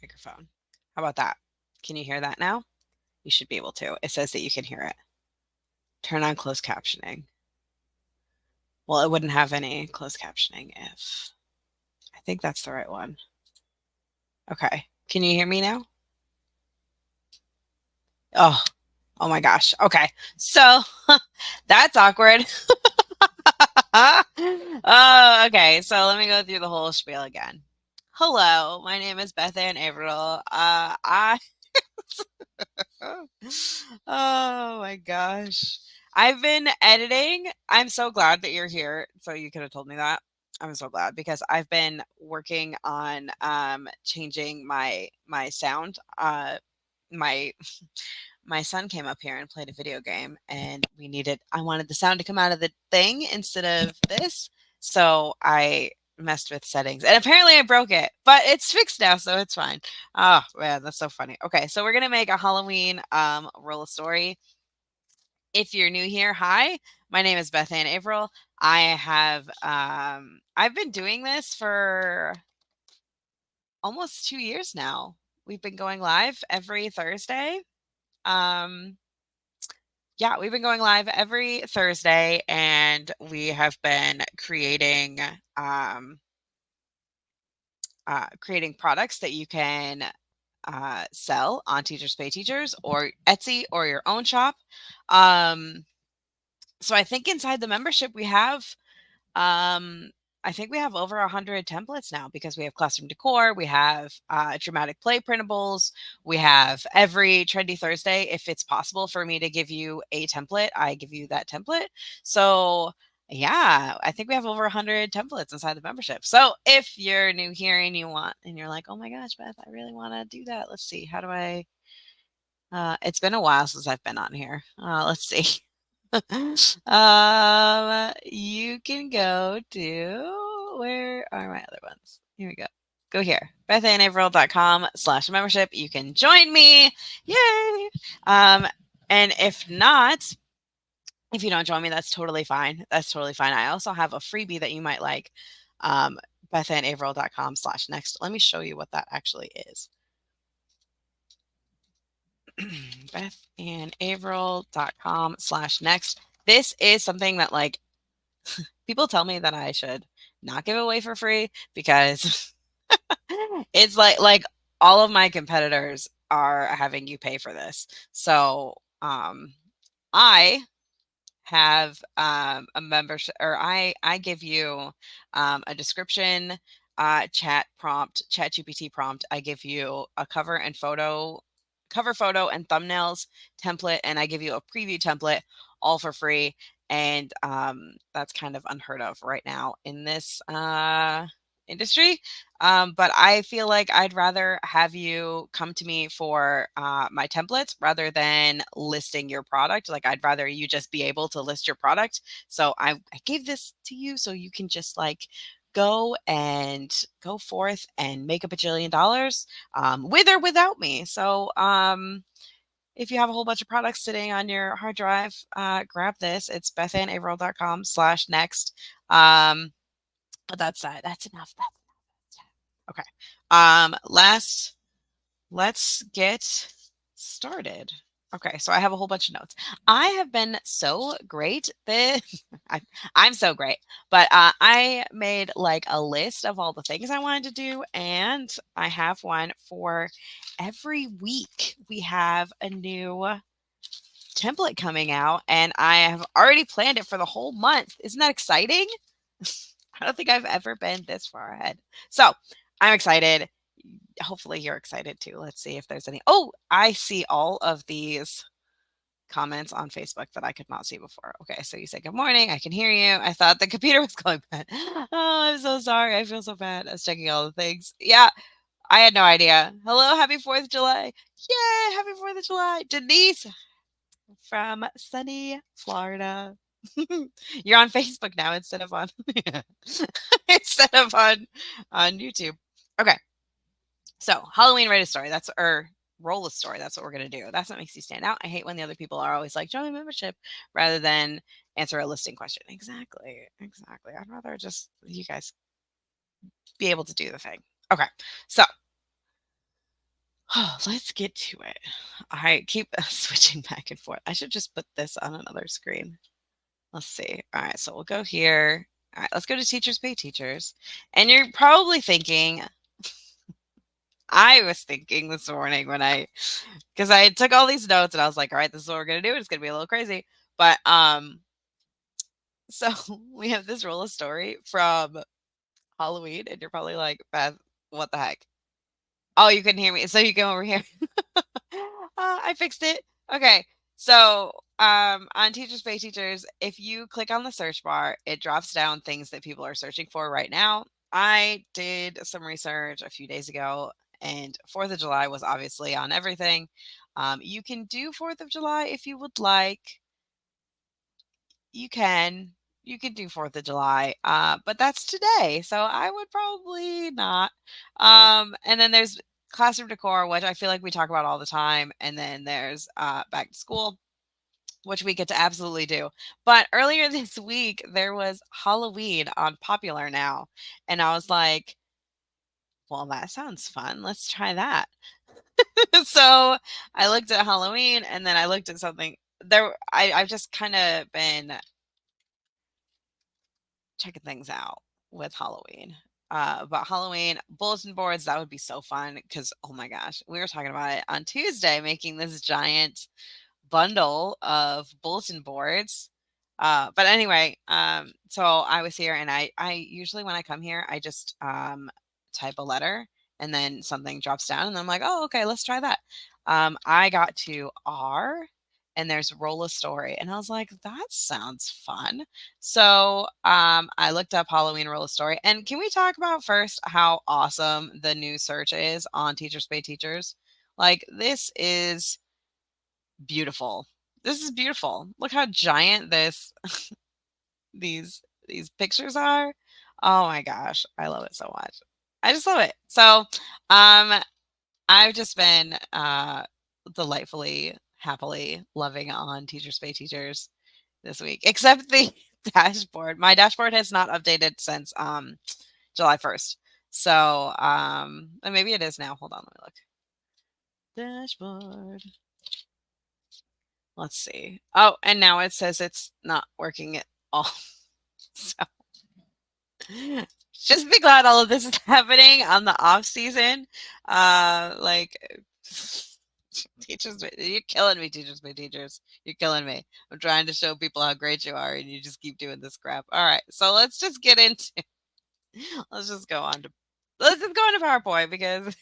microphone. How about that? Can you hear that now? You should be able to. It says that you can hear it. Turn on closed captioning. Well, it wouldn't have any closed captioning if I think that's the right one. Okay. Can you hear me now? Oh, oh my gosh. Okay. So that's awkward. Oh, okay. So let me go through the whole spiel again. Hello, my name is Beth Ann Averill. I Oh my gosh. I've been editing. I'm so glad that you're here. So you could have told me that. I'm so glad because I've been working on changing my sound. My my son came up here and played a video game and I wanted the sound to come out of the thing instead of this. So I messed with settings and apparently I broke it, but it's fixed now, so it's fine. Oh man, that's so funny. Okay, so we're gonna make a Halloween roll a story. If you're new here, hi, my name is Beth Ann Averill. I've been doing this for almost 2 years now. We've been going live every Thursday. Um, Yeah, we've been going live every Thursday, and we have been um, creating products that you can sell on Teachers Pay Teachers or Etsy or your own shop. Um, so I think inside the membership we have um, I think we have over 100 templates now because we have classroom decor, we have dramatic play printables, we have every Trendy Thursday. If it's possible for me to give you a template, I give you that template. So yeah, I think we have over 100 templates inside the membership. So if you're new here and you're like, oh my gosh, Beth, I really want to do that. Let's see, how do I? It's been a while since I've been on here. Let's see. You can go to where are my other ones? Here we go. Go here, bethanaverill.com/membership. You can join me. Yay! And if not, if you don't join me, that's totally fine. That's totally fine. I also have a freebie that you might like. bethanaverill.com/next. Let me show you what that actually is. bethanaverill.com/next. This is something that like people tell me that I should not give away for free because it's like all of my competitors are having you pay for this. So I have a membership or I give you a description, chat GPT prompt. I give you a cover photo and thumbnails template, and I give you a preview template all for free. And that's kind of unheard of right now in this industry. But I feel like I'd rather have you come to me for my templates rather than listing your product. Like I'd rather you just be able to list your product. So I gave this to you so you can just like go forth and make a bajillion dollars with or without me. So if you have a whole bunch of products sitting on your hard drive, grab this. It's bethanaverill.com/next. But that's enough. Okay. Let's get started. Okay, so I have a whole bunch of notes. I have been so great that I, I'm so great, but I made like a list of all the things I wanted to do, and I have one for every week. We have a new template coming out, and I have already planned it for the whole month. Isn't that exciting? I don't think I've ever been this far ahead. So I'm excited. Hopefully you're excited too. Let's see if there's any. Oh, I see all of these comments on Facebook that I could not see before. Okay, so you say good morning. I can hear you. I thought the computer was going bad. Oh, I'm so sorry. I feel so bad. I was checking all the things. Yeah, I had no idea. Hello, happy 4th of July. Yay, happy 4th of July. Denise from sunny Florida. You're on Facebook now instead of on instead of on YouTube. Okay. So Halloween write a story. That's or roll a story. That's what we're gonna do. That's what makes you stand out. I hate when the other people are always like, join my membership rather than answer a listing question. Exactly. Exactly. I'd rather just you guys be able to do the thing. Okay. So Let's get to it. I keep switching back and forth. I should just put this on another screen. Let's see. All right, so we'll go here. All right, let's go to Teachers Pay Teachers. And you're probably thinking, I was thinking this morning because I took all these notes and I was like, all right, this is what we're gonna do. It's gonna be a little crazy. But so we have this roll of story from Halloween, and you're probably like, Beth, what the heck? Oh, you couldn't hear me. So you go over here. I fixed it. Okay. So, on Teachers Pay Teachers, if you click on the search bar, it drops down things that people are searching for right now. I did some research a few days ago, and 4th of July was obviously on everything. You can do 4th of July if you would like. You can. You can do 4th of July, but that's today, so I would probably not. And then there's classroom decor, which I feel like we talk about all the time, and then there's back to school, which we get to absolutely do. But earlier this week, there was Halloween on Popular Now, and I was like, well, that sounds fun. Let's try that. So I looked at Halloween, and then I looked at something there. I've just kind of been checking things out with Halloween. About Halloween bulletin boards, that would be so fun because oh my gosh, we were talking about it on Tuesday, making this giant bundle of bulletin boards. But anyway, so I was here, and I usually when I come here, I just type a letter, and then something drops down, and I'm like, oh, okay, let's try that. I got to R, and there's roll a story, and I was like, that sounds fun. So I looked up Halloween roll a story, and can we talk about first how awesome the new search is on Teachers Pay Teachers? Like this is beautiful. This is beautiful. Look how giant these pictures are. Oh my gosh, I love it so much. I just love it. So, I've just been delightfully, happily loving on Teachers Pay Teachers this week, except the dashboard. My dashboard has not updated since July 1st. So, and maybe it is now. Hold on, let me look. Dashboard. Let's see. Oh, and now it says it's not working at all. So just be glad all of this is happening on the off season. Like teachers, you're killing me, teachers, my teachers. You're killing me. I'm trying to show people how great you are, and you just keep doing this crap. All right, so let's just get into. Let's just go on to. Let's just go into PowerPoint because.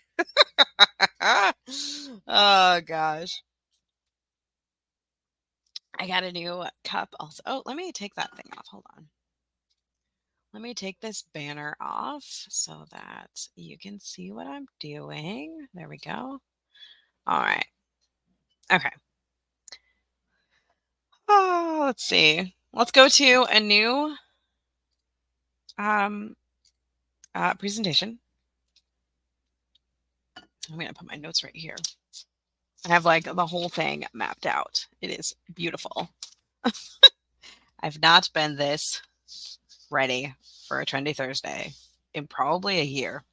Oh gosh. I got a new cup also. Oh, let me take that thing off. Hold on. Let me take this banner off so that you can see what I'm doing. There we go. All right. Okay. Oh, let's see. Let's go to a new um, presentation. I'm going to put my notes right here. I have like the whole thing mapped out. It is beautiful. I've not been this ready for a trendy Thursday in probably a year.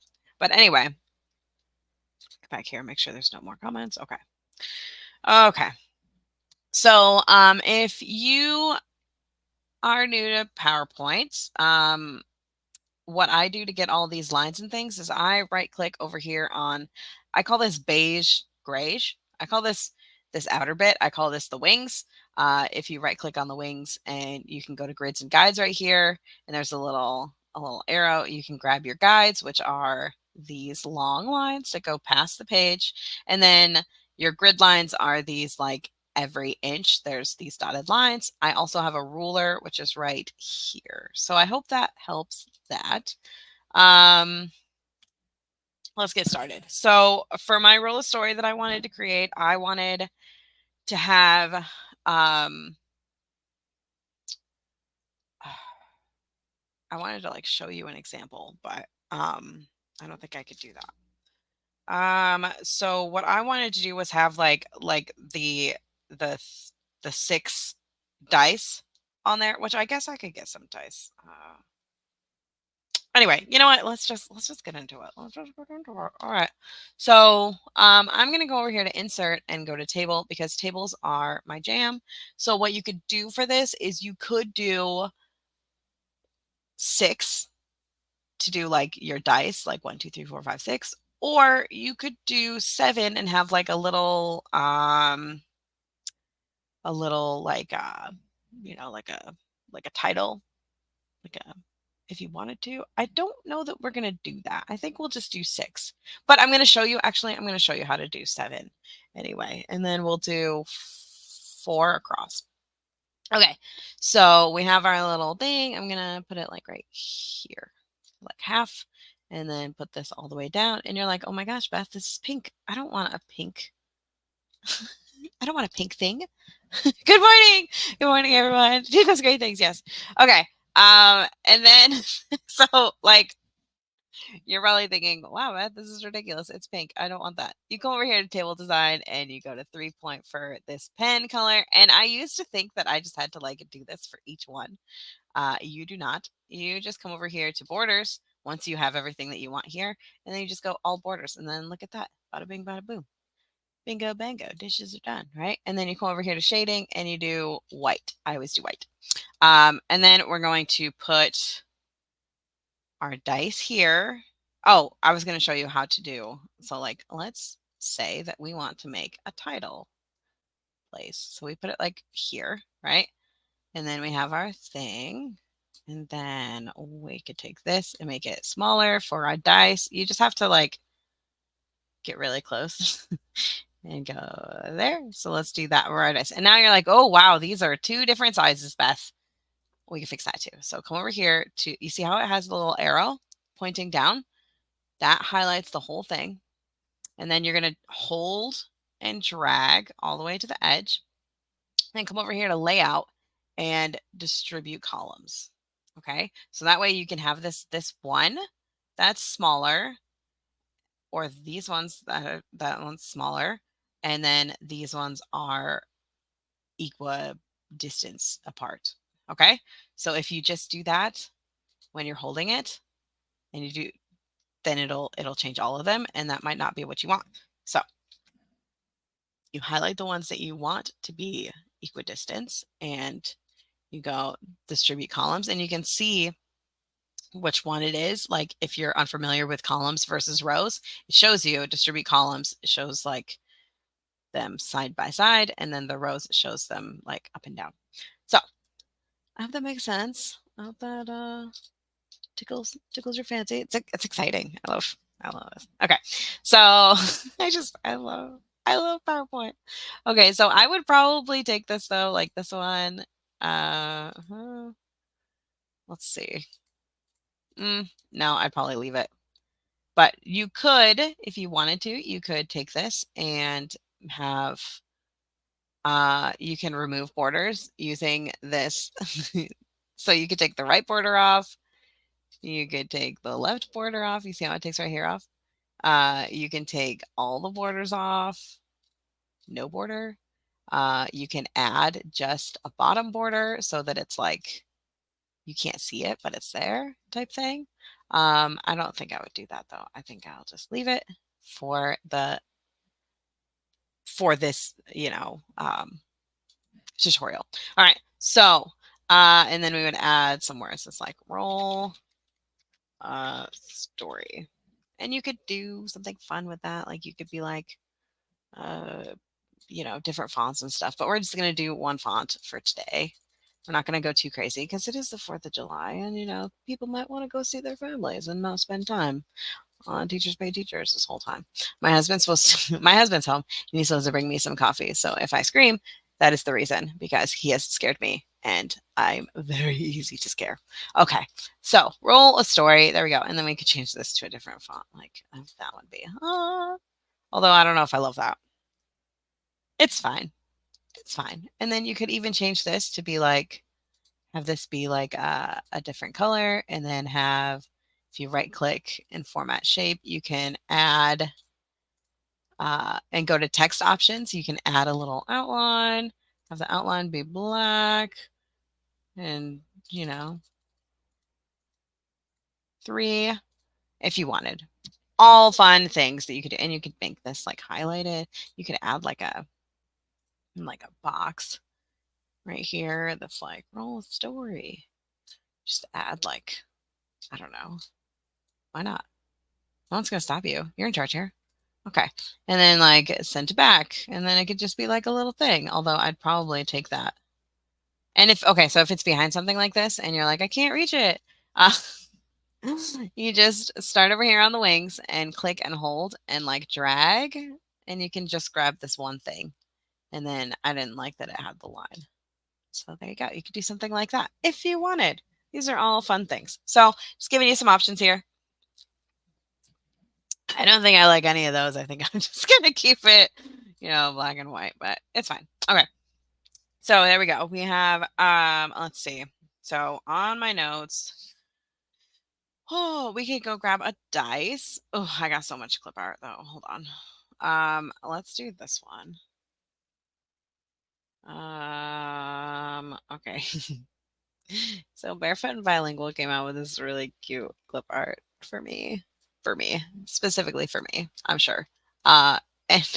But anyway, go back here, make sure there's no more comments. Okay. Okay. So if you are new to PowerPoint, what I do to get all these lines and things is I right click over here on, I call this beige grayish. I call this outer bit, I call this the wings. If you right click on the wings and you can go to grids and guides right here, and there's a little arrow, you can grab your guides, which are these long lines that go past the page. And then your grid lines are these like every inch there's these dotted lines. I also have a ruler, which is right here. So I hope that helps that. Let's get started. So for my roll of story that I wanted to create, I wanted to have I wanted to like show you an example, but I don't think I could do that. So what I wanted to do was have like the the 6 dice on there, which I guess I could get some dice. Anyway, you know what? Let's just get into it. Let's just get into it. All right. So I'm gonna go over here to insert and go to table because tables are my jam. So what you could do for this is you could do 6 to do like your dice, like 1, 2, 3, 4, 5, 6, or you could do 7 and have like a little like like a title, like a if you wanted to. I don't know that we're going to do that. I think we'll just do 6. But I'm going to show you actually I'm going to show you how to do 7 anyway, and then we'll do 4 across. Okay. So we have our little thing. I'm going to put it like right here, like half, and then put this all the way down, and you're like, "Oh my gosh, Beth, this is pink. I don't want a pink I don't want a pink thing." Good morning. Good morning, everyone. She does great things. Yes. Okay. And then, so like, you're probably thinking, wow, Beth, this is ridiculous. It's pink. I don't want that. You come over here to table design and you go to 3 point for this pen color. And I used to think that I just had to like do this for each one. You do not. You just come over here to borders once you have everything that you want here. And then you just go all borders. And then look at that. Bada bing, bada boom. Bingo, bango, dishes are done, right? And then you come over here to shading and you do white. I always do white. And then we're going to put our dice here. Oh, I was going to show you how to do. So like, let's say that we want to make a title place. So we put it like here, right? And then we have our thing. And then we could take this and make it smaller for our dice. You just have to like get really close and go there. So let's do that for our dice. And now you're like, oh, wow, these are 2 different sizes, Beth. We can fix that too. So come over here to, you see how it has a little arrow pointing down? That highlights the whole thing. And then you're going to hold and drag all the way to the edge. Then come over here to layout and distribute columns. Okay. So that way you can have this one that's smaller, or these ones that one's smaller. And then these ones are equal distance apart. Okay. So if you just do that when you're holding it and you do, then it'll change all of them, and that might not be what you want. So you highlight the ones that you want to be equidistant and you go distribute columns, and you can see which one it is. Like if you're unfamiliar with columns versus rows, it shows you distribute columns. It shows like them side by side, and then the rows, it shows them like up and down. So I hope that makes sense. I hope that tickles your fancy. It's exciting. I love it. Okay. So I love PowerPoint. Okay, so I would probably take this though, like this one. Let's see. No, I'd probably leave it. But you could, if you wanted to, you could take this and have you can remove borders using this. So you could take the right border off. You could take the left border off. You see how it takes right here off? You can take all the borders off, no border. You can add just a bottom border so that it's like you can't see it, but it's there type thing. I don't think I would do that though. I think I'll just leave it for this, tutorial. All right. So, and then we would add somewhere. It's just like roll story. And you could do something fun with that. Like you could be like, different fonts and stuff, but we're just going to do one font for today. We're not going to go too crazy because it is the 4th of July and, people might want to go see their families and not spend time on Teachers Pay Teachers this whole time. My husband's my husband's home and he's supposed to bring me some coffee. So if I scream, that is the reason, because he has scared me and I'm very easy to scare. Okay. So roll a story. There we go. And then we could change this to a different font. Like that would be, although I don't know if I love that. It's fine. It's fine. And then you could even change this to be like, have this be like a different color, and then have, if you right click and format shape, you can add and go to text options. You can add a little outline, have the outline be black, and 3 if you wanted. All fun things that you could do. And you could make this like highlighted. You could add like a box right here that's like roll a story. Just add like, I don't know. Why not? No one's gonna stop you. You're in charge here. Okay. And then like send to back. And then it could just be like a little thing. Although I'd probably take that. And if okay, so if it's behind something like this and you're like, I can't reach it, you just start over here on the wings and click and hold and like drag, and you can just grab this one thing. And then I didn't like that it had the line. So there you go. You could do something like that if you wanted. These are all fun things. So just giving you some options here. I don't think I like any of those. I think I'm just going to keep it, black and white, but it's fine. Okay. So there we go. We have, let's see. So on my notes, we could go grab a dice. Oh, I got so much clip art though. Hold on. Let's do this one. Okay. So Barefoot and Bilingual came out with this really cute clip art for me, specifically for me, I'm sure. And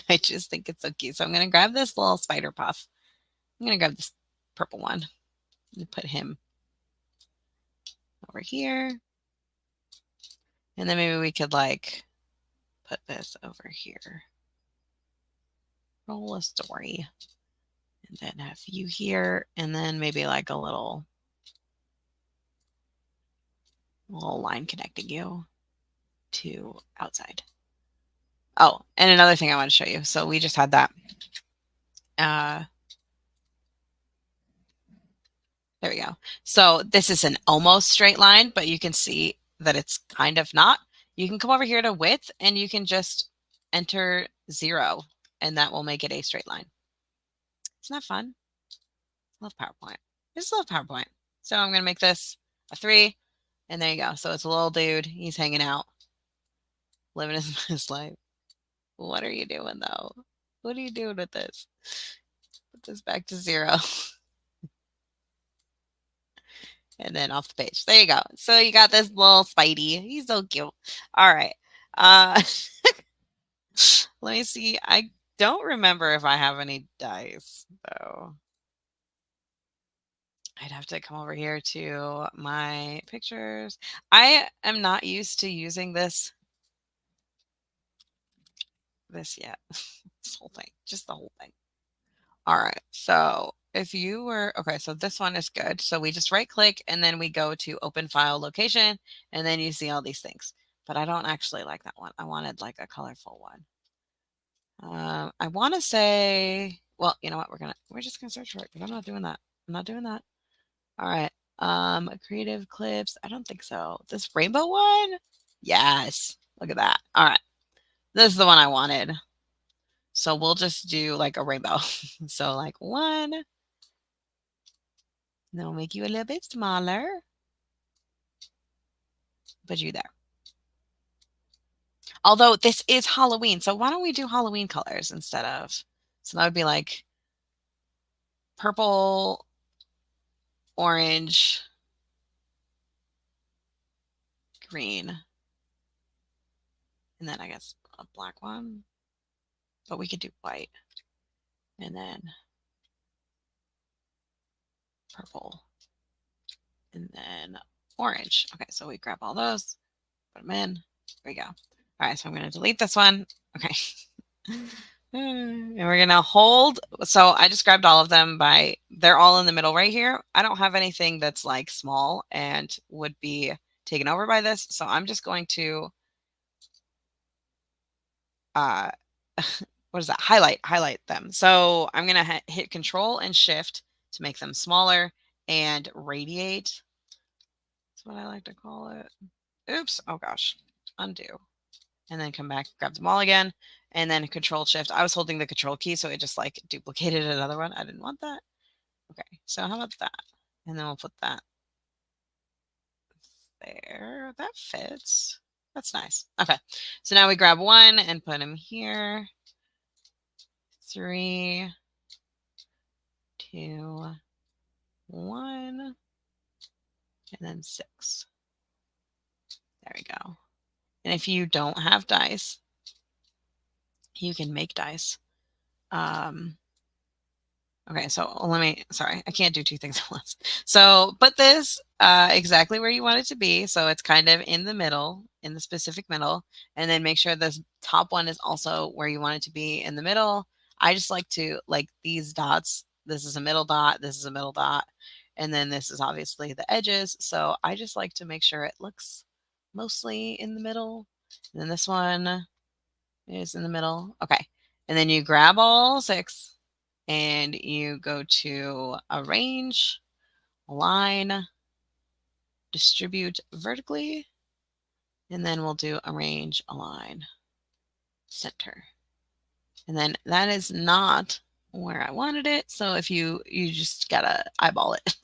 I just think it's so cute. So I'm gonna grab this little spider puff. I'm gonna grab this purple one and put him over here. And then maybe we could like put this over here. Roll a story. And then have you here, and then maybe like a little line connecting you to outside. Oh, and another thing I want to show you. So we just had that. There we go. So this is an almost straight line, but you can see that it's kind of not. You can come over here to width and you can just enter 0 and that will make it a straight line. Isn't that fun? I love PowerPoint. I just love PowerPoint. So I'm going to make this a 3 and there you go. So it's a little dude. He's hanging out, living his best life. What are you doing though? What are you doing with this? Put this back to 0. And then off the page. There you go. So you got this little Spidey. He's so cute. All right. Uh, let me see. I don't remember if I have any dice, though. I'd have to come over here to my pictures. I am not used to using this yet. This whole thing. Just the whole thing. All right. So if you were, okay, so this one is good. So we just right click and then we go to open file location and then you see all these things. But I don't actually like that one. I wanted like a colorful one. I want to say, well, you know what? We're just gonna search for it because I'm not doing that. I'm not doing that. All right. Creative clips. I don't think so. This rainbow one? Yes. Look at that. All right. This is the one I wanted. So we'll just do like a rainbow. So like 1. Then we'll make you a little bit smaller. Put you there. Although this is Halloween, so why don't we do Halloween colors instead of, so that would be like purple, orange, green, and then I guess a black one, but we could do white, and then purple, and then orange. Okay, so we grab all those, put them in, there we go. All right, so I'm going to delete this one. Okay. And we're going to hold. So I just grabbed all of them they're all in the middle right here. I don't have anything that's like small and would be taken over by this. So I'm just going to, what is that? Highlight them. So I'm going to hit Control and Shift to make them smaller and radiate. That's what I like to call it. Oops. Oh gosh. Undo. And then come back, grab them all again, and then Control Shift. I was holding the Control key, so it just like duplicated another one. I didn't want that. Okay, so how about that? And then we'll put that there. That fits. That's nice. Okay, so now we grab 1 and put him here. 3, 2, 1, and then 6. There we go. And if you don't have dice, you can make dice. Okay, so sorry, I can't do two things at once. So put this exactly where you want it to be. So it's kind of in the middle, in the specific middle, and then make sure this top one is also where you want it to be in the middle. I just like to, like these dots, this is a middle dot, this is a middle dot, and then this is obviously the edges. So I just like to make sure it looks mostly in the middle. And then this one is in the middle. Okay. And then you grab all 6 and you go to arrange, align, distribute vertically, and then we'll do arrange, align, center. And then that is not where I wanted it. So if you just gotta eyeball it.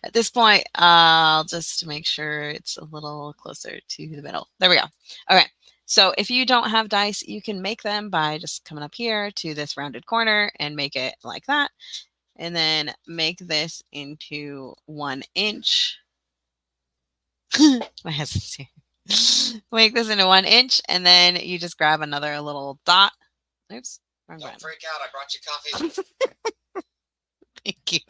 At this point, I'll just make sure it's a little closer to the middle. There we go. Okay. So if you don't have dice, you can make them by just coming up here to this rounded corner and make it like that. And then make this into 1 inch. My husband's here. Make this into 1 inch, and then you just grab another little dot. Oops. Don't freak out. I brought you coffee. Thank you.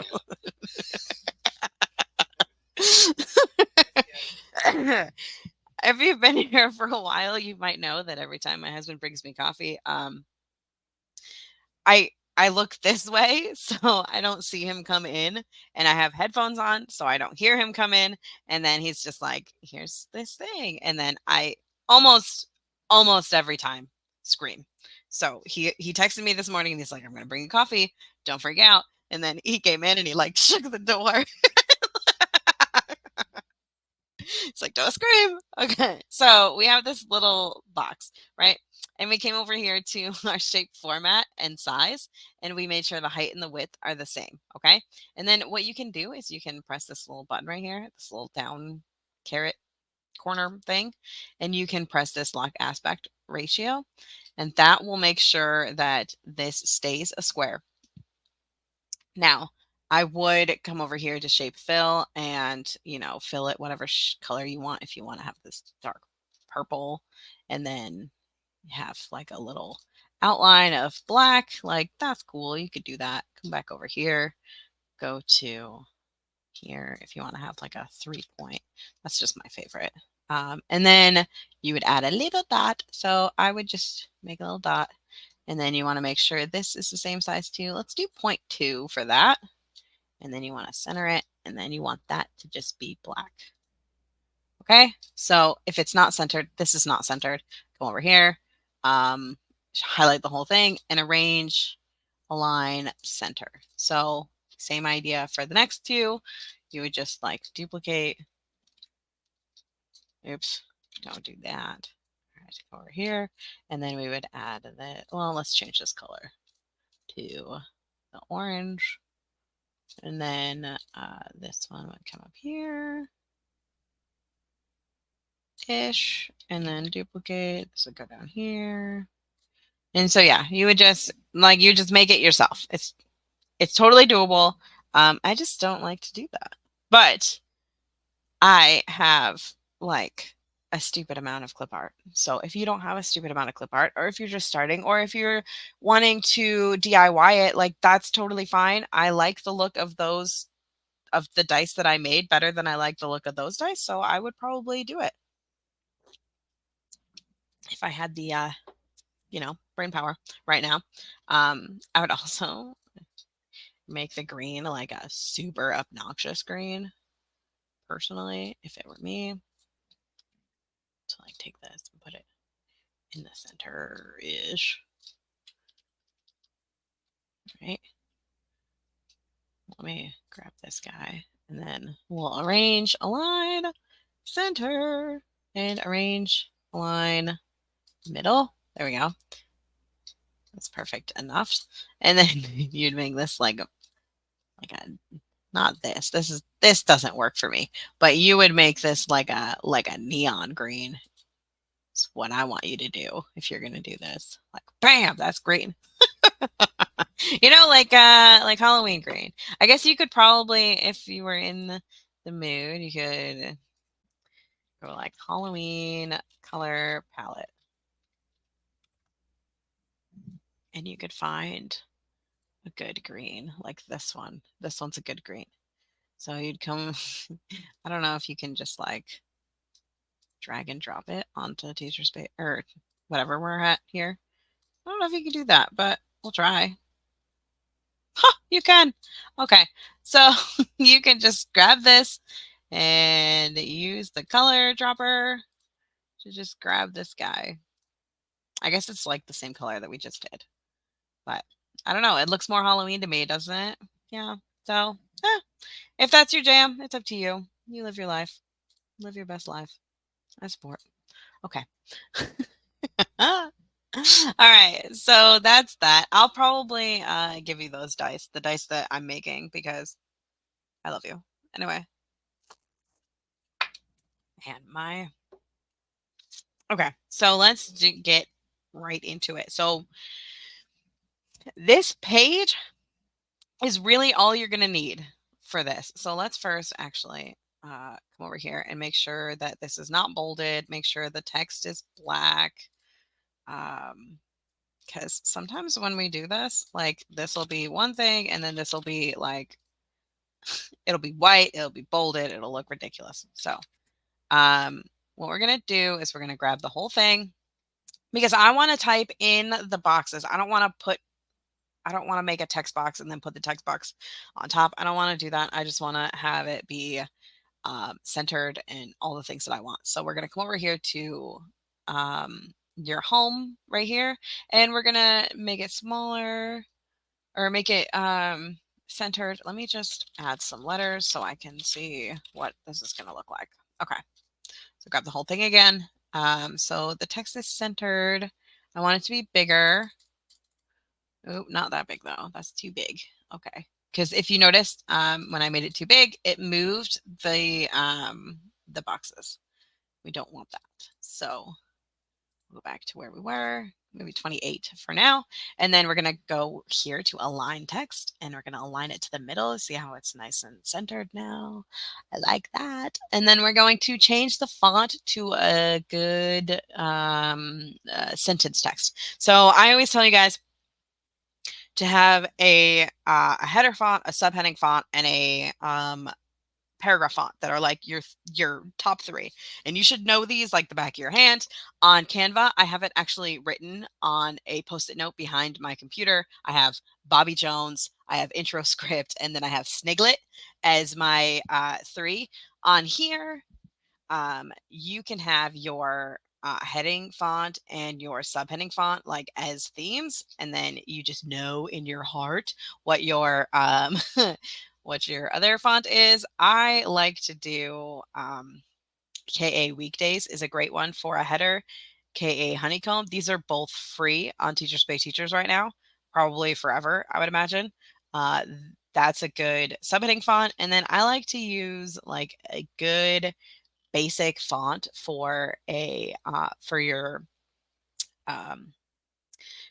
If you've been here for a while, you might know that every time my husband brings me coffee, I look this way so I don't see him come in, and I have headphones on so I don't hear him come in, and then he's just like, "Here's this thing," and then I almost every time scream. So he texted me this morning and he's like, "I'm gonna bring you coffee. Don't freak out." And then he came in and he like shook the door. It's like, "Don't scream." Okay. So we have this little box, right? And we came over here to our shape format and size, and we made sure the height and the width are the same. Okay. And then what you can do is you can press this little button right here, this little down caret corner thing, and you can press this lock aspect ratio, and that will make sure that this stays a square. Now, I would come over here to shape fill and, fill it whatever color you want. If you want to have this dark purple and then have like a little outline of black, like that's cool. You could do that. Come back over here, go to here if you want to have like a 3-point. That's just my favorite. And then you would add a little dot. So I would just make a little dot. And then you want to make sure this is the same size too. Let's do 0.2 for that. And then you want to center it. And then you want that to just be black. Okay. So if it's not centered, this is not centered. Go over here, highlight the whole thing and arrange, align, center. So same idea for the next 2. You would just like duplicate. Oops, don't do that. All right, go over here. And then we would add that. Well, let's change this color to the orange. And then this one would come up here. Ish. And then duplicate. This would go down here. And so yeah, you would just you just make it yourself. It's totally doable. I just don't like to do that. But I have like a stupid amount of clip art. So if you don't have a stupid amount of clip art, or if you're just starting, or if you're wanting to DIY it, like that's totally fine. I like the look of those, of the dice that I made better than I like the look of those dice. So I would probably do it if I had the, brain power right now. I would also make the green like a super obnoxious green, personally, if it were me. So like take this and put it in the center-ish. Right? Let me grab this guy and then we'll arrange, align, center, and arrange, align, middle. There we go. That's perfect enough. And then you'd make this like a not this. This doesn't work for me. But you would make this like a neon green. It's what I want you to do if you're gonna do this. Like bam, that's green. like Halloween green. I guess you could probably, if you were in the mood, you could Go like Halloween color palette. And you could find a good green like this one. This one's a good green. So you'd come, I don't know if you can just like drag and drop it onto teacher space or whatever we're at here. I don't know if you can do that, but we'll try. Huh, you can. Okay. So you can just grab this and use the color dropper to just grab this guy. I guess it's like the same color that we just did, but I don't know. It looks more Halloween to me, doesn't it? Yeah. So, if that's your jam, it's up to you. You live your life. Live your best life. I support. Okay. All right. So that's that. I'll probably give you those dice, the dice that I'm making, because I love you. Anyway. And my. Okay. So let's get right into it. So this page is really all you're going to need for this. So let's first actually come over here and make sure that this is not bolded. Make sure the text is black. Because sometimes when we do this, like this will be one thing and then this will be like, it'll be white, it'll be bolded, it'll look ridiculous. So what we're going to do is we're going to grab the whole thing because I want to type in the boxes. I don't want to make a text box and then put the text box on top. I don't want to do that. I just want to have it be centered and all the things that I want. So we're going to come over here to your home right here, and we're going to make it smaller or make it centered. Let me just add some letters so I can see what this is going to look like. Okay. So grab the whole thing again. So the text is centered. I want it to be bigger. Oh, not that big though. That's too big. Okay. Because if you noticed, when I made it too big, it moved the boxes. We don't want that. So we'll go back to where we were, maybe 28 for now. And then we're going to go here to align text, and we're going to align it to the middle. See how it's nice and centered now? I like that. And then we're going to change the font to a good sentence text. So I always tell you guys to have a header font, a subheading font, and a paragraph font that are like your top three. And you should know these like the back of your hand. On Canva, I have it actually written on a post-it note behind my computer. I have Bobby Jones, I have Intro Script, and then I have Sniglet as my three. On here, you can have your heading font and your subheading font like as themes, and then you just know in your heart what your what your other font is. I like to do KA Weekdays is a great one for a header. KA Honeycomb. These are both free on Teachers Pay Teachers right now, probably forever, I would imagine. That's a good subheading font. And then I like to use like a good basic font for a for your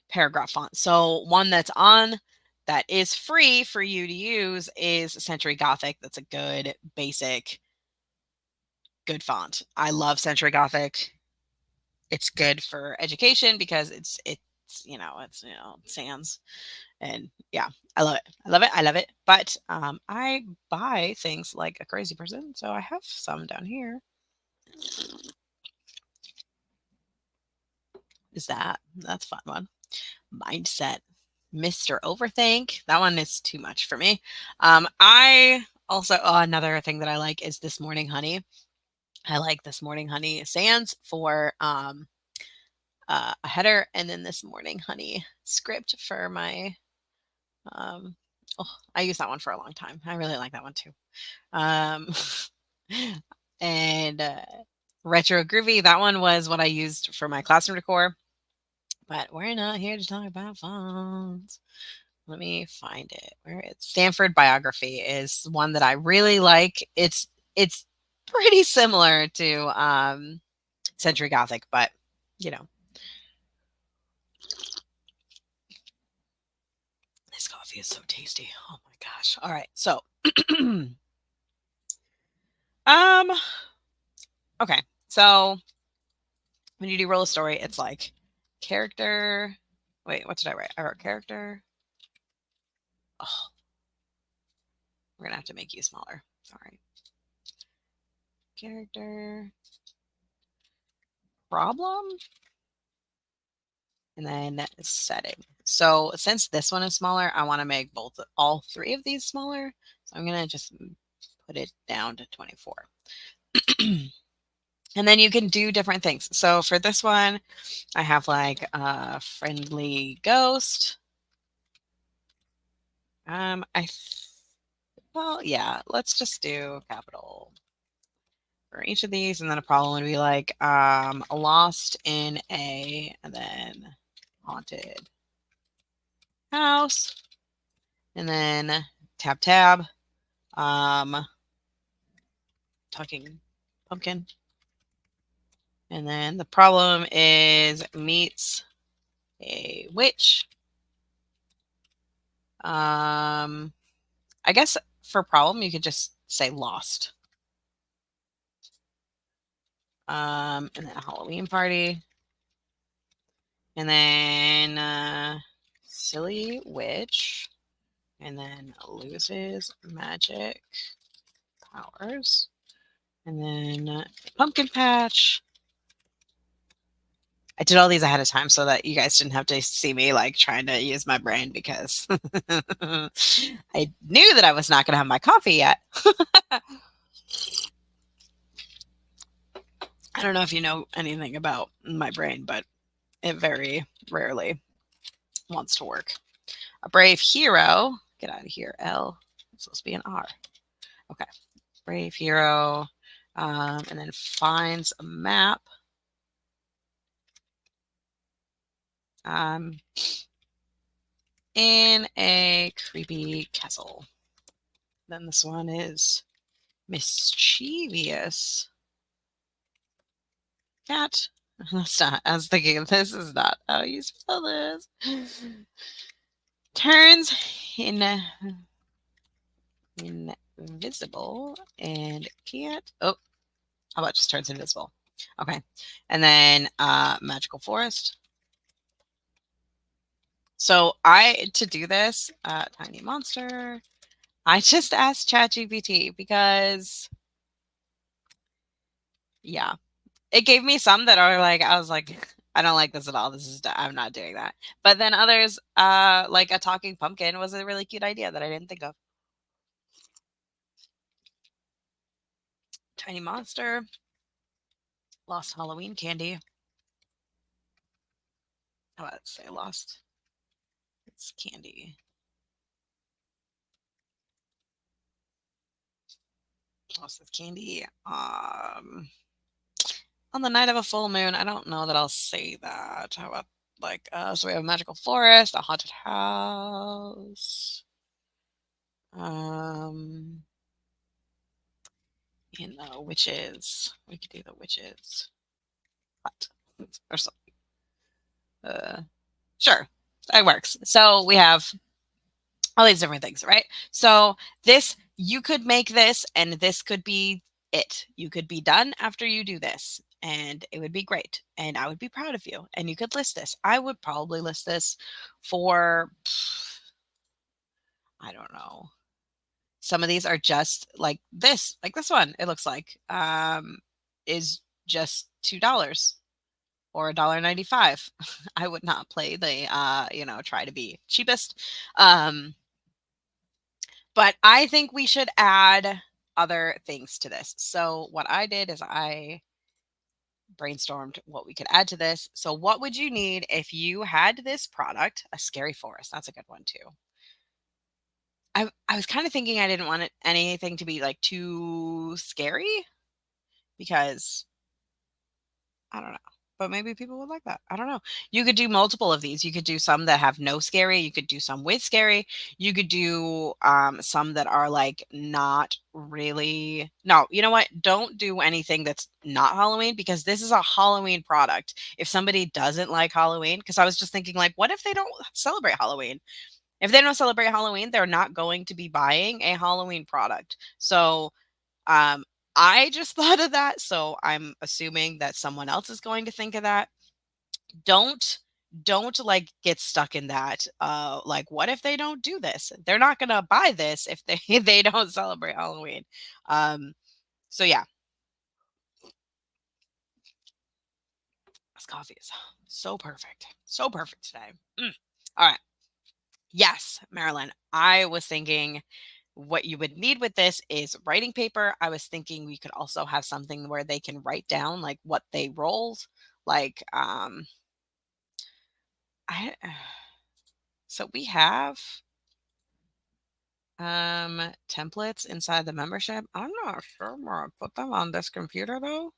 paragraph font. So one that's on that is free for you to use is Century Gothic. That's a good basic good font. I love Century Gothic. It's good for education because it's sans, and yeah, I love it. I love it. I love it. But I buy things like a crazy person, so I have some down here. That's a fun one. Mindset. Mr. Overthink. That one is too much for me. I also, another thing that I like is This Morning Honey. I like This Morning Honey sans for a header, and then This Morning Honey script for my, I use that one for a long time. I really like that one too. And Retro Groovy, that one was what I used for my classroom decor. But we're not here to talk about fonts. Let me find it. Where it's Stanford Biography is one that I really like. It's pretty similar to Century Gothic, but you know. This coffee is so tasty. Oh my gosh. All right. So okay. So when you do roll a story, it's like character. Wait, what did I write? I wrote character. Oh, we're gonna have to make you smaller. All right. Character problem, and then setting. So since this one is smaller, I want to make all three of these smaller. So I'm gonna just put it down to 24. And then you can do different things. So for this one, I have like a friendly ghost. Well, yeah, let's just do capital for each of these, and then a problem would be like lost in a, and then haunted house, and then tab talking pumpkin, and then the problem is meets a witch. I guess for problem you could just say lost. And then a Halloween party, and then silly witch, and then loses magic powers, and then pumpkin patch. I did all these ahead of time so that you guys didn't have to see me like trying to use my brain because I knew that I was not going to have my coffee yet. I don't know if you know anything about my brain, but it very rarely wants to work. A brave hero. Get out of here, L. It's supposed to be an R. Okay. Brave hero. And then finds a map. In a creepy castle. Then this one is mischievous cat. That's not. I was thinking this is not how you spell this. Turns invisible and can't. Oh, how about just turns invisible? Okay, and then magical forest. So to do this, tiny monster. I just asked ChatGPT because, yeah, it gave me some that are like, I was like, I don't like this at all. I'm not doing that. But then others, like a talking pumpkin was a really cute idea that I didn't think of. Tiny monster. Lost Halloween candy. How about say lost? It's candy. Lost with candy. On the night of a full moon. I don't know that I'll say that. How about like so we have a magical forest, a haunted house. In the witches. We could do the witches. What? Or something. Sure. That works. So we have all these different things, right? So you could make this, and this could be it. You could be done after you do this, and it would be great. And I would be proud of you. And you could list this. I would probably list this for, I don't know. Some of these are just like this one, it looks like, is just $2 or $1.95. I would not play the, try to be cheapest. But I think we should add other things to this. So what I did is I brainstormed what we could add to this. So what would you need if you had this product, a scary forest? That's a good one too. I was kind of thinking I didn't want anything to be like too scary because I don't know. But maybe people would like that. I don't know. You could do multiple of these. You could do some that have no scary. You could do some with scary. You could do some that are like not really. No, you know what? Don't do anything that's not Halloween because this is a Halloween product. If somebody doesn't like Halloween, because I was just thinking like, what if they don't celebrate Halloween? If they don't celebrate Halloween, they're not going to be buying a Halloween product. So I just thought of that, so I'm assuming that someone else is going to think of that. Don't like get stuck in that. Like what if they don't do this? They're not gonna buy this if they they don't celebrate Halloween. So yeah, this coffee is so perfect. So perfect today. All right. Yes, Marilyn. I was thinking what you would need with this is writing paper. I was thinking we could also have something where they can write down like what they rolled. Like I so we have templates inside the membership. I'm not sure where I put them on this computer though.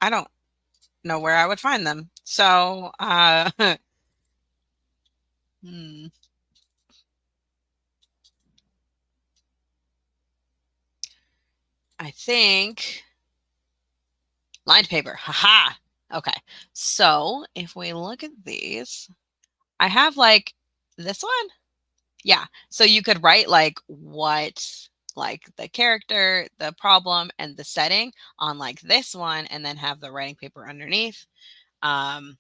I don't know where I would find them. So hmm, I think lined paper. Haha. Okay. So if we look at these, I have like this one. Yeah. So you could write like what, like the character, the problem, and the setting on like this one, and then have the writing paper underneath. Um,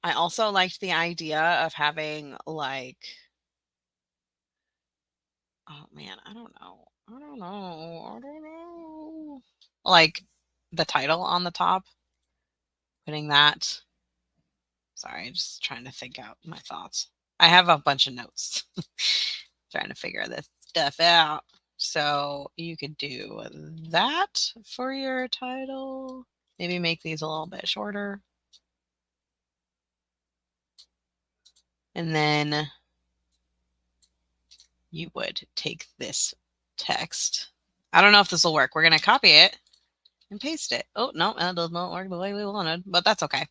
I also liked the idea of having like, oh man, I don't know. I don't know. I don't know. Like the title on the top, putting that. Sorry, just trying to think out my thoughts. I have a bunch of notes trying to figure this stuff out. So you could do that for your title. Maybe make these a little bit shorter. And then you would take this text. I don't know if this will work. We're going to copy it and paste it. Oh, no, that does not work the way we wanted, but that's okay.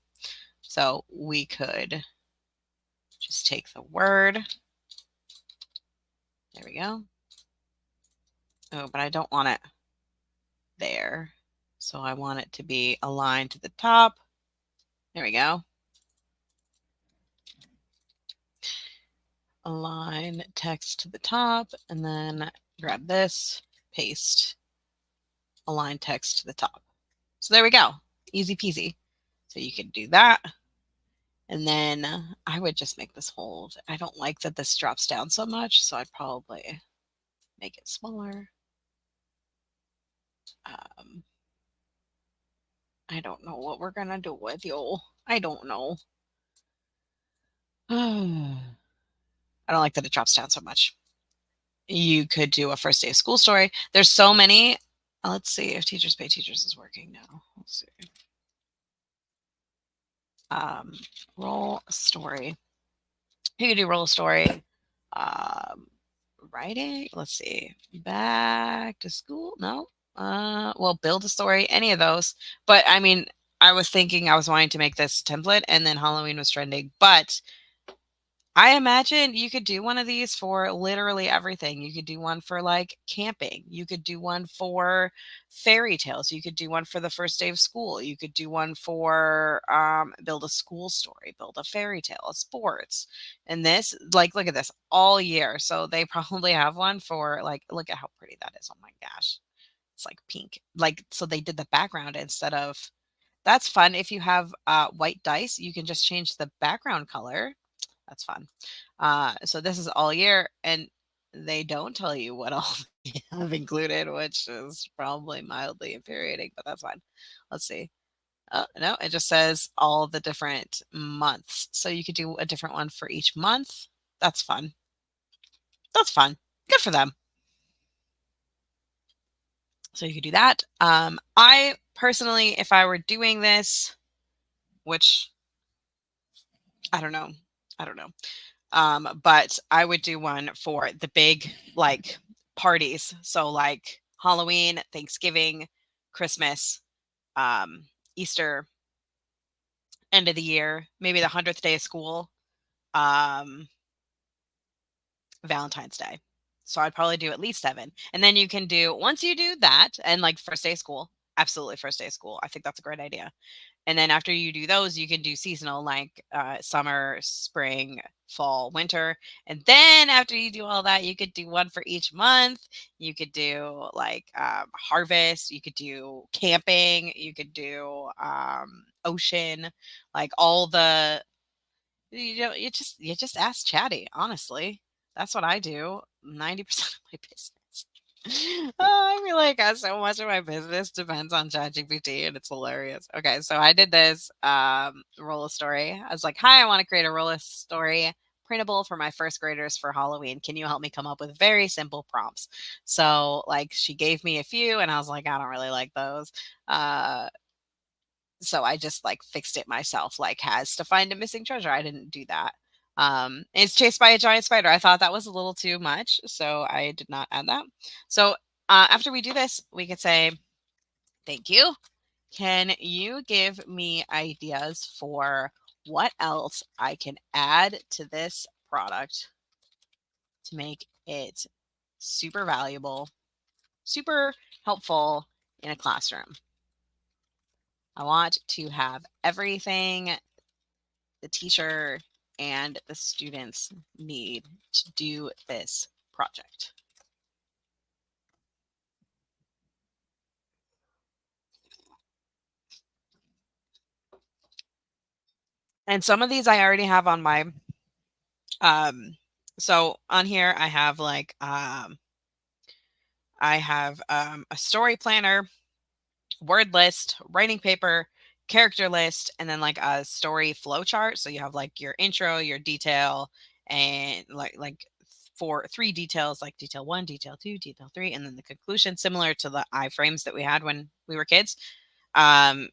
So we could just take the word. There we go. Oh, but I don't want it there. So I want it to be aligned to the top. There we go. Align text to the top, and then grab this, paste, align text to the top. So there we go. Easy peasy. So you could do that. And then I would just make this hold. I don't like that this drops down so much, so I'd probably make it smaller. I don't know what we're going to do with you. I don't know. I don't like that it drops down so much. You could do a first day of school story. There's so many. Let's see if Teachers Pay Teachers is working now. Let's see. Roll a story. You could do roll a story. Writing. Let's see. Back to school. No. Well, build a story. Any of those. But I mean, I was thinking I was wanting to make this template, and then Halloween was trending. But I imagine you could do one of these for literally everything. You could do one for like camping. You could do one for fairy tales. You could do one for the first day of school. You could do one for build a school story, build a fairy tale, a sports. And this, like, look at this all year. So they probably have one for like, look at how pretty that is. Oh my gosh. It's like pink. Like, so they did the background instead of, that's fun. If you have white dice, you can just change the background color. That's fun. So this is all year, and they don't tell you what all they have included, which is probably mildly infuriating, but that's fine. Let's see. Oh, no, it just says all the different months. So you could do a different one for each month. That's fun. That's fun. Good for them. So you could do that. I personally, if I were doing this, which I don't know, I don't know. But I would do one for the big like parties. So like Halloween, Thanksgiving, Christmas, Easter, end of the year, maybe the 100th day of school, um, Valentine's Day. So I'd probably do at least 7. And then you can do, once you do that, and like first day of school, absolutely first day of school. I think that's a great idea. And then after you do those, you can do seasonal like summer, spring, fall, winter. And then after you do all that, you could do one for each month. You could do like harvest, you could do camping, you could do ocean, like all the you just ask Chatty, honestly. That's what I do 90% of my business. Oh, I feel like so much of my business depends on ChatGPT and it's hilarious. Okay, so I did this roll a story. I was like, "Hi, I want to create a roll a story printable for my first graders for Halloween. Can you help me come up with very simple prompts?" So, like she gave me a few and I was like, "I don't really like those." Uh so I just like fixed it myself, like has to find a missing treasure. I didn't do that. It's chased by a giant spider. I thought that was a little too much, so I did not add that. So after we do this, we could say, thank you. Can you give me ideas for what else I can add to this product to make it super valuable, super helpful in a classroom? I want to have everything the teacher and the students need to do this project. And some of these I already have on my so on here I have like a story planner, word list, writing paper, character list, and then like a story flow chart. So you have like your intro, your detail, and like for three details, like detail one, detail two, detail three, and then the conclusion, similar to the iframes that we had when we were kids. Um,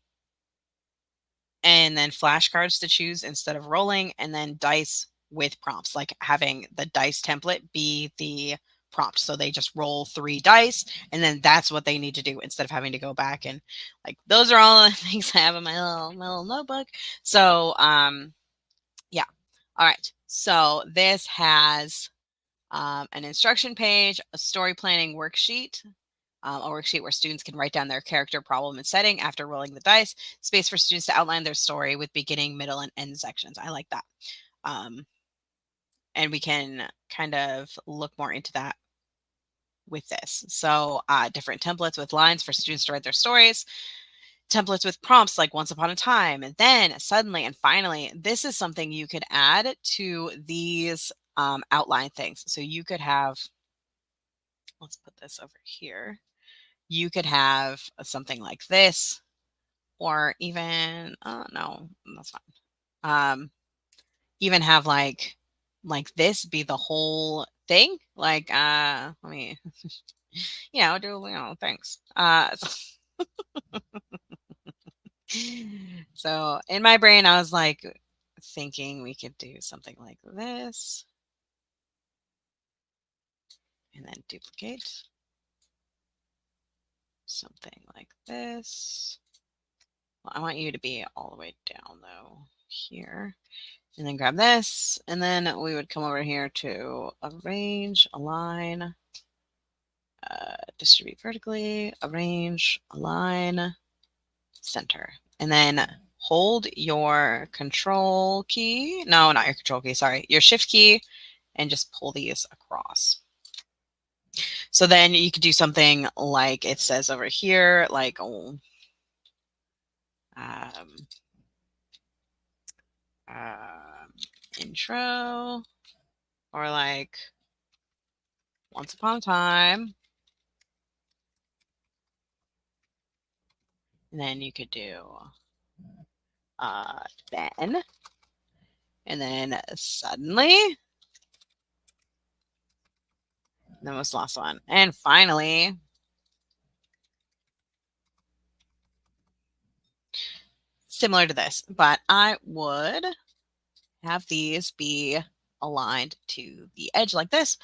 and then flashcards to choose instead of rolling, and then dice with prompts, like having the dice template be the prompt. So they just roll 3 dice, and then that's what they need to do instead of having to go back and like those are all the things I have in my little notebook. So yeah. All right. So this has an instruction page, a story planning worksheet, a worksheet where students can write down their character, problem, and setting after rolling the dice, space for students to outline their story with beginning, middle, and end sections. I like that. And we can kind of look more into that with this. So different templates with lines for students to write their stories, templates with prompts like once upon a time, and then suddenly and finally, this is something you could add to these outline things. So you could have, let's put this over here. You could have something like this, or even no, that's fine. Even have like this be the whole thing. Like let me do thanks. So in my brain I was like thinking we could do something like this and then duplicate something like this. Well, I want you to be all the way down though here. And then grab this, and then we would come over here to arrange, align, distribute vertically, arrange, align, center. And then hold your control key. No, not your control key, sorry. Your shift key, and just pull these across. So then you could do something like it says over here, like, intro, or like once upon a time. And then you could do then, and then suddenly, and then was the last one. And finally, similar to this, but I would have these be aligned to the edge like this.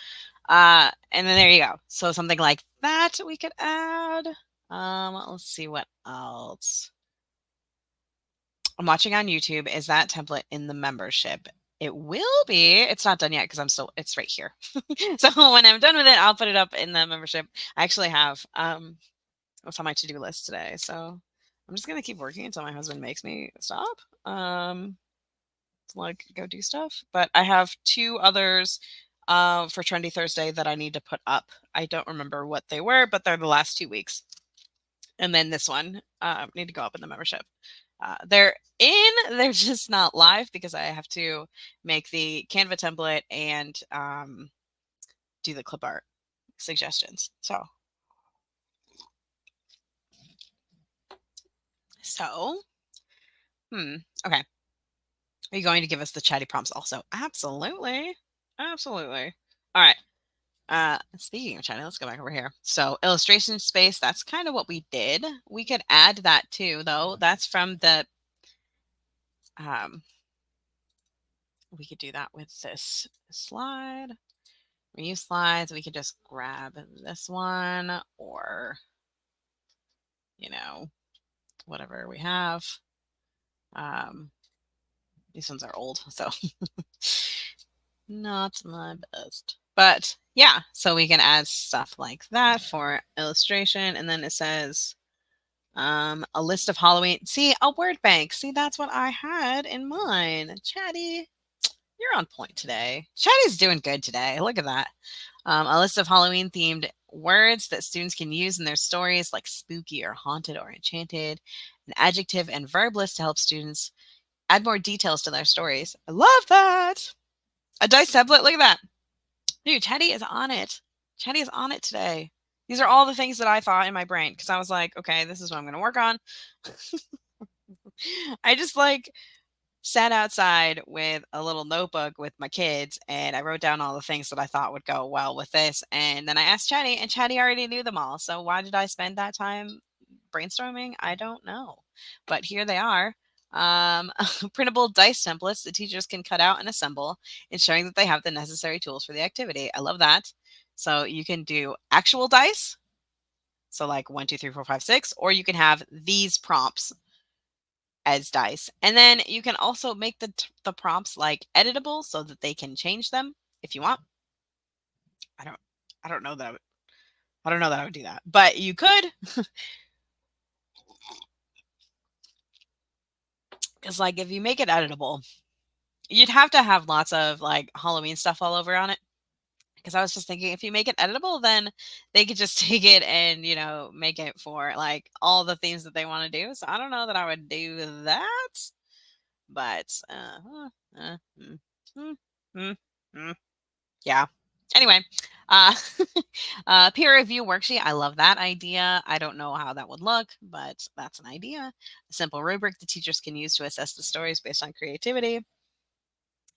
And then there you go. So something like that we could add. Let's see what else. I'm watching on YouTube. Is that template in the membership? It will be. It's not done yet because it's right here. So when I'm done with it, I'll put it up in the membership. I actually have what's on my to-do list today. So I'm just gonna keep working until my husband makes me stop. to like go do stuff. But I have 2 others for Trendy Thursday that I need to put up. I don't remember what they were, but they're the last 2 weeks. And then this one need to go up in the membership. They're in, they're just not live because I have to make the Canva template and do the clip art suggestions. So okay. Are you going to give us the chatty prompts also? Absolutely. Absolutely. All right. Speaking of China, let's go back over here. So illustration space, that's kind of what we did. We could add that too, though. That's from the, we could do that with this slide. Reuse slides. We could just grab this one or, you know, whatever we have. These ones are old, so not my best. But yeah, so we can add stuff like that for illustration. And then it says a list of Halloween. See, a word bank. See, that's what I had in mind. Chatty, you're on point today. Chatty's doing good today. Look at that. A list of Halloween themed words that students can use in their stories, like spooky or haunted or enchanted. An adjective and verb list to help students add more details to their stories. I love that. A dice tablet. Look at that. Dude, Chatty is on it. Chatty is on it today. These are all the things that I thought in my brain because I was like, okay, this is what I'm going to work on. I just like sat outside with a little notebook with my kids and I wrote down all the things that I thought would go well with this. And then I asked Chatty, and Chatty already knew them all. So why did I spend that time brainstorming? I don't know. But here they are. Printable dice templates that teachers can cut out and assemble, ensuring that they have the necessary tools for the activity. I love that. So you can do actual dice. So like 1, 2, 3, 4, 5, 6, or you can have these prompts as dice. And then you can also make the prompts like editable so that they can change them if you want. I don't know that I don't know that I would do that, but you could. Cuz like if you make it editable, you'd have to have lots of like Halloween stuff all over on it. Because I was just thinking if you make it editable, then they could just take it and, make it for like all the themes that they want to do. So I don't know that I would do that. But mm, mm, mm, mm. Yeah. Anyway, uh, peer review worksheet. I love that idea. I don't know how that would look, but that's an idea. A simple rubric the teachers can use to assess the stories based on creativity,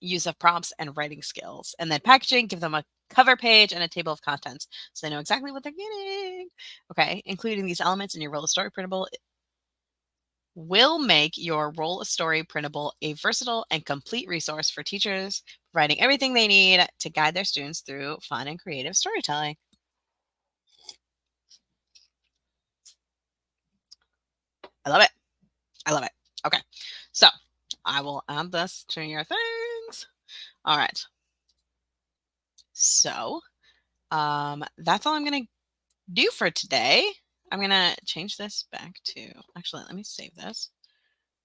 use of prompts, and writing skills. And then packaging, give them a cover page and a table of contents so they know exactly what they're getting. Okay, including these elements in your Roll a Story printable will make your Roll a Story printable a versatile and complete resource for teachers, providing everything they need to guide their students through fun and creative storytelling. I love it. I love it. Okay, so I will add this to your things. All right. So that's all I'm going to do for today. I'm going to change this back to, actually, let me save this.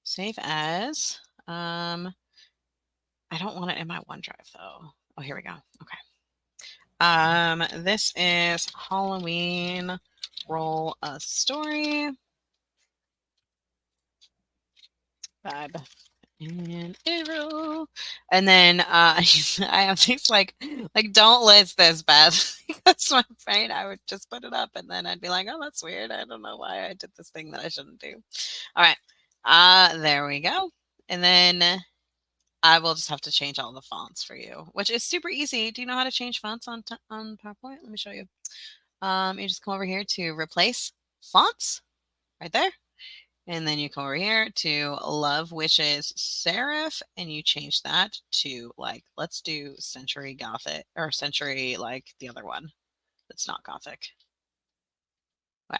Save as, I don't want it in my OneDrive though. Oh, here we go. Okay. This is Halloween Roll a Story. Vibe and arrow. And then I have things like don't list this, Beth. Because my brain, I would just put it up and then I'd be like, oh, that's weird. I don't know why I did this thing that I shouldn't do. All right. There we go. And then I will just have to change all the fonts for you, which is super easy. Do you know how to change fonts on PowerPoint? Let me show you. You just come over here to replace fonts right there. And then you come over here to Love Wishes Serif and you change that to like, let's do Century Gothic or Century like the other one that's not Gothic.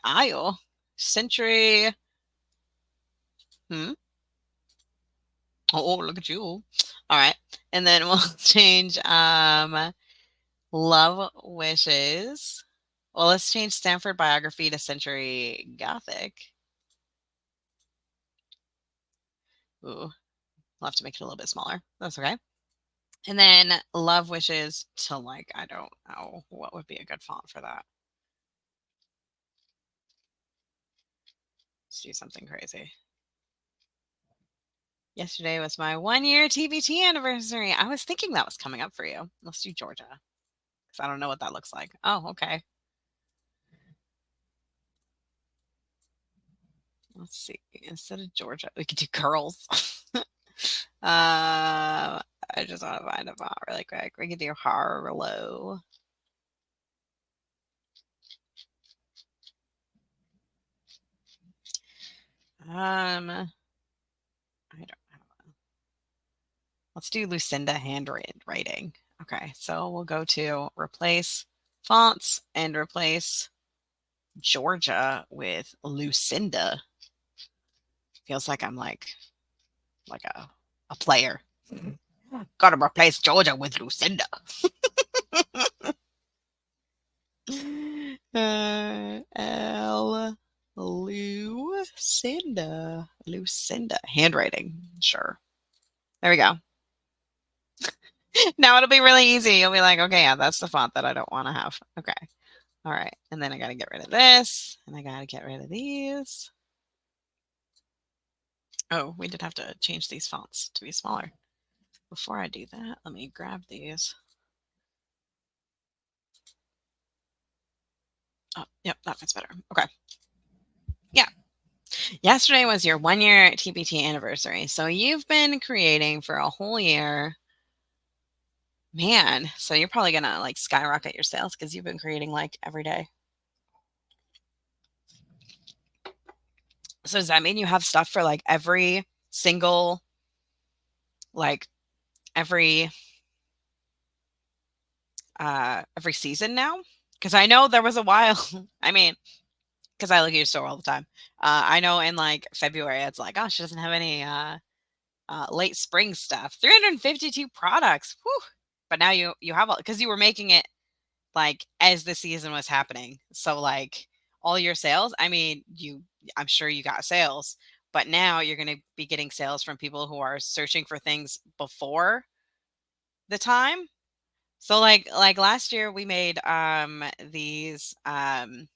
Aisle Century. Oh, look at you. All right. And then we'll change Love Wishes. Well, let's change Stanford Biography to Century Gothic. Ooh, We'll have to make it a little bit smaller. That's okay. And then Love Wishes to like, I don't know what would be a good font for that. Let's do something crazy. Yesterday was my 1-year TBT anniversary. I was thinking that was coming up for you. Let's do Georgia. Because I don't know what that looks like. Oh, okay. Let's see. Instead of Georgia, we could do curls. I just want to find a font really quick. We could do Harlow. I don't know. Let's do Lucinda handwriting. Okay, so we'll go to replace fonts and replace Georgia with Lucinda. Feels like I'm like a player. Gotta replace Georgia with Lucinda. L Lucinda handwriting. Sure. There we go. Now it'll be really easy. You'll be like, okay, yeah, that's the font that I don't want to have. Okay. All right. And then I got to get rid of this. And I got to get rid of these. Oh, we did have to change these fonts to be smaller. Before I do that, let me grab these. Oh, yep, that fits better. Okay. Yeah. Yesterday was your 1-year TBT anniversary. So you've been creating for a whole year. Man, so you're probably gonna like skyrocket your sales because you've been creating like every day. So does that mean you have stuff for like every single, like every season now? Because I know there was a while. I mean, because I look at your store all the time. I know in like February it's like, oh, she doesn't have any late spring stuff. 352 products. Whew. But now you have all because you were making it like as the season was happening. So like all your sales, I mean, I'm sure you got sales, but now you're going to be getting sales from people who are searching for things before the time. So like last year we made these gosh,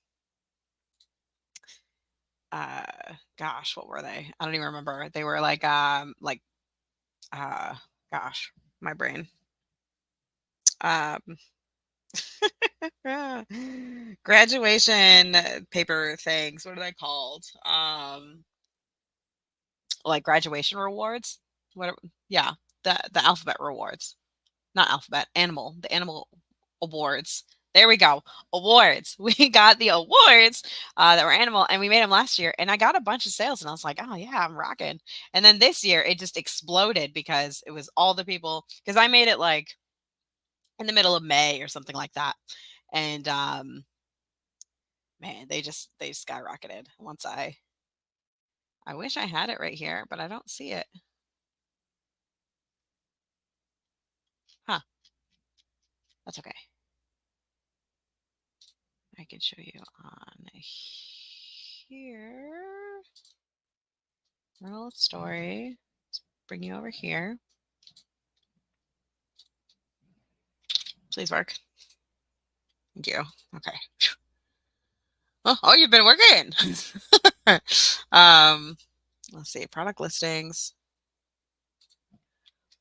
what were they? I don't even remember. They were like gosh, my brain. Um graduation paper things. What are they called? Like graduation rewards. What? Yeah, the alphabet rewards, not alphabet. The animal awards. There we go. Awards. We got the awards that were animal, and we made them last year. And I got a bunch of sales, and I was like, oh yeah, I'm rocking. And then this year, it just exploded because it was all the people. Because I made it like in the middle of May or something like that. And man, they skyrocketed once I wish I had it right here, but I don't see it. Huh. That's okay. I can show you on here. Moral story. Let's bring you over here. Please work. Thank you. Okay. Oh, you've been working. Let's see. Product listings.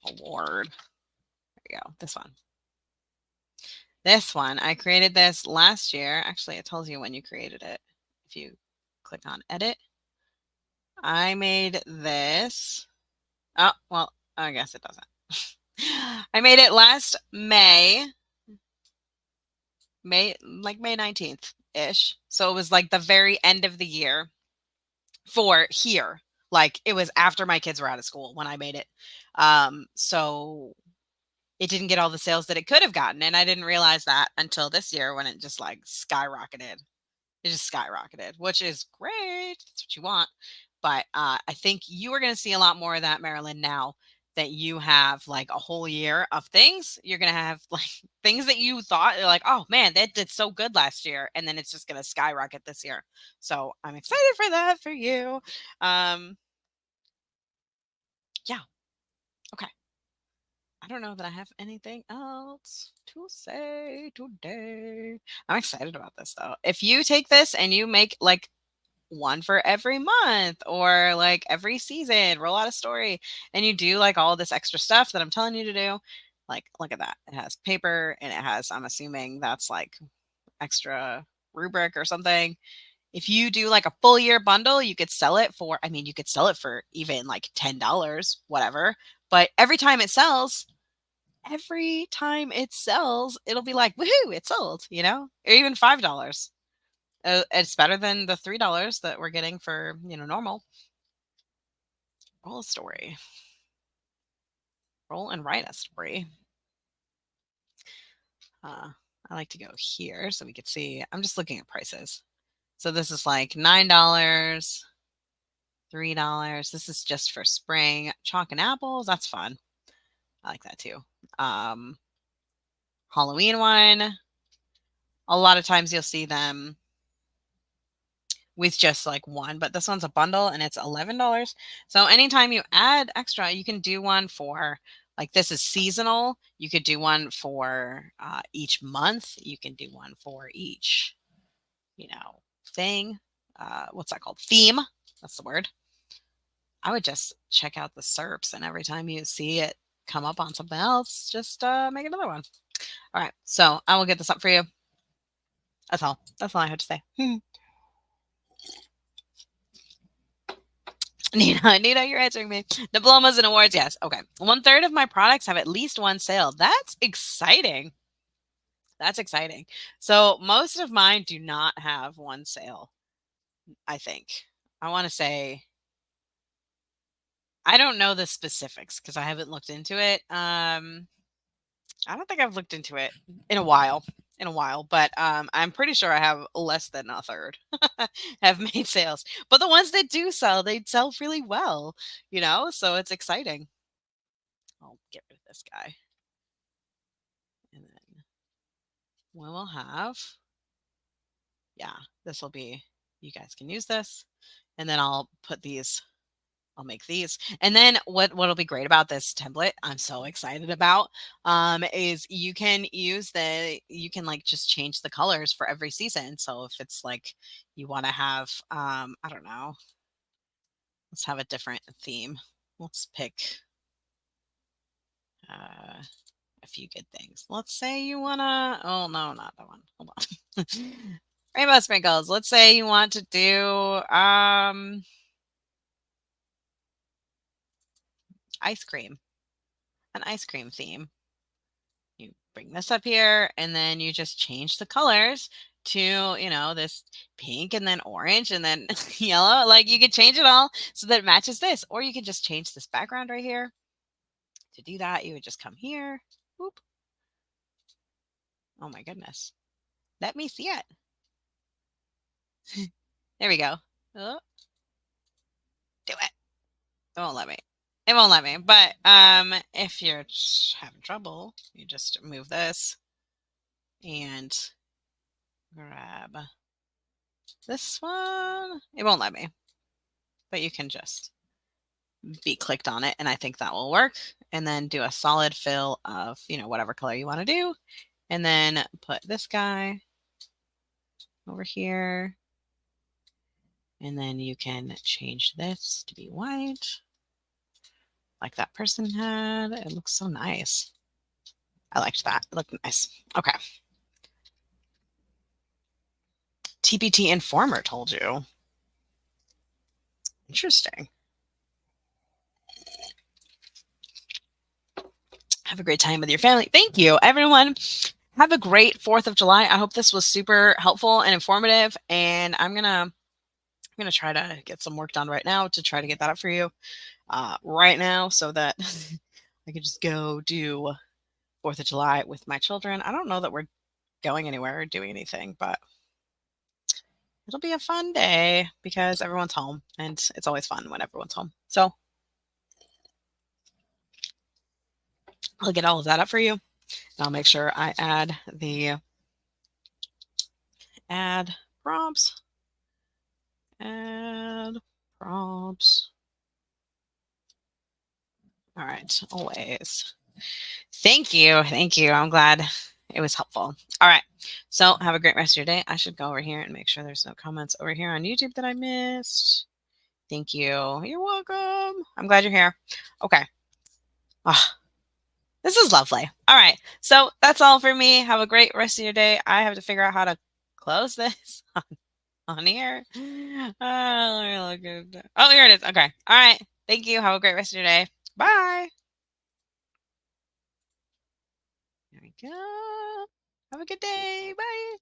Award. There you go. This one. This one. I created this last year. Actually, it tells you when you created it. If you click on edit. I made this. Oh, well, I guess it doesn't. I made it last May, like May 19th ish. So it was like the very end of the year for here. Like it was after my kids were out of school when I made it. So it didn't get all the sales that it could have gotten. And I didn't realize that until this year when it just like skyrocketed. It just skyrocketed, which is great. That's what you want. But I think you are going to see a lot more of that, Marilyn, now that you have like a whole year of things. You're going to have like things that you thought like, oh man, that did so good last year. And then it's just going to skyrocket this year. So I'm excited for that for you. Yeah. Okay. I don't know that I have anything else to say today. I'm excited about this though. If you take this and you make like one for every month or like every season, roll out a story, and you do like all this extra stuff that I'm telling you to do, like look at that. It has paper and it has, I'm assuming that's like extra rubric or something. If you do like a full year bundle, you could sell it for, I mean, you could sell it for even like $10, whatever. But every time it sells, it'll be like, woohoo, it sold, you know, or even $5. It's better than the $3 that we're getting for, normal. Roll a story. Roll and write a story. I like to go here so we could see. I'm just looking at prices. So this is like $9, $3. This is just for spring. Chalk and apples. That's fun. I like that too. Halloween one. A lot of times you'll see them with just like one, but this one's a bundle and it's $11. So anytime you add extra, you can do one for, like, this is seasonal. You could do one for each month. You can do one for each, thing. What's that called? Theme. That's the word. I would just check out the SERPs, and every time you see it come up on something else, just make another one. All right. So I will get this up for you. That's all. That's all I have to say. Nina, you're answering me. Diplomas and awards, yes. Okay. 1/3 of my products have at least one sale. That's exciting. That's exciting. So most of mine do not have one sale, I think. I want to say, I don't know the specifics because I haven't looked into it. I don't think I've looked into it in a while. But I'm pretty sure I have less than a third have made sales. But the ones that do sell, they sell really well, so it's exciting. I'll get rid of this guy. And then we will have, yeah, this will be, you guys can use this. And then I'll make these. And then what'll be great about this template, I'm so excited about, is you can like just change the colors for every season. So if it's like you want to have, I don't know, let's have a different theme. Let's pick a few good things. Let's say you want to, oh no, not that one. Hold on. Rainbow sprinkles. Let's say you want to do ice cream, an ice cream theme. You bring this up here and then you just change the colors to, this pink and then orange and then yellow. Like, you could change it all so that it matches this, or you can just change this background right here. To do that, you would just come here. Whoop. Oh my goodness. Let me see it. There we go. Oh, do it. It won't let me. It won't let me. But if you're having trouble, you just move this and grab this one. It won't let me. But you can just be clicked on it, and I think that will work. And then do a solid fill of, whatever color you want to do. And then put this guy over here. And then you can change this to be white, like that person had. It looks so nice. I liked that. It looked nice. Okay. TPT Informer told you. Interesting. Have a great time with your family. Thank you, everyone. Have a great 4th of July. I hope this was super helpful and informative. And I'm gonna try to get some work done right now to try to get that up for you right now, so that I can just go do 4th of July with my children. I don't know that we're going anywhere or doing anything, but it'll be a fun day because everyone's home, and it's always fun when everyone's home. So I'll get all of that up for you. And I'll make sure I add the add prompts. Add prompts. All right, always. Thank you. Thank you. I'm glad it was helpful. All right. So have a great rest of your day. I should go over here and make sure there's no comments over here on YouTube that I missed. Thank you. You're welcome. I'm glad you're here. Okay. Ah, this is lovely. All right. So that's all for me. Have a great rest of your day. I have to figure out how to close this on here. Let me look at. Oh, here it is. Okay. All right. Thank you. Have a great rest of your day. Bye. There we go. Have a good day. Bye.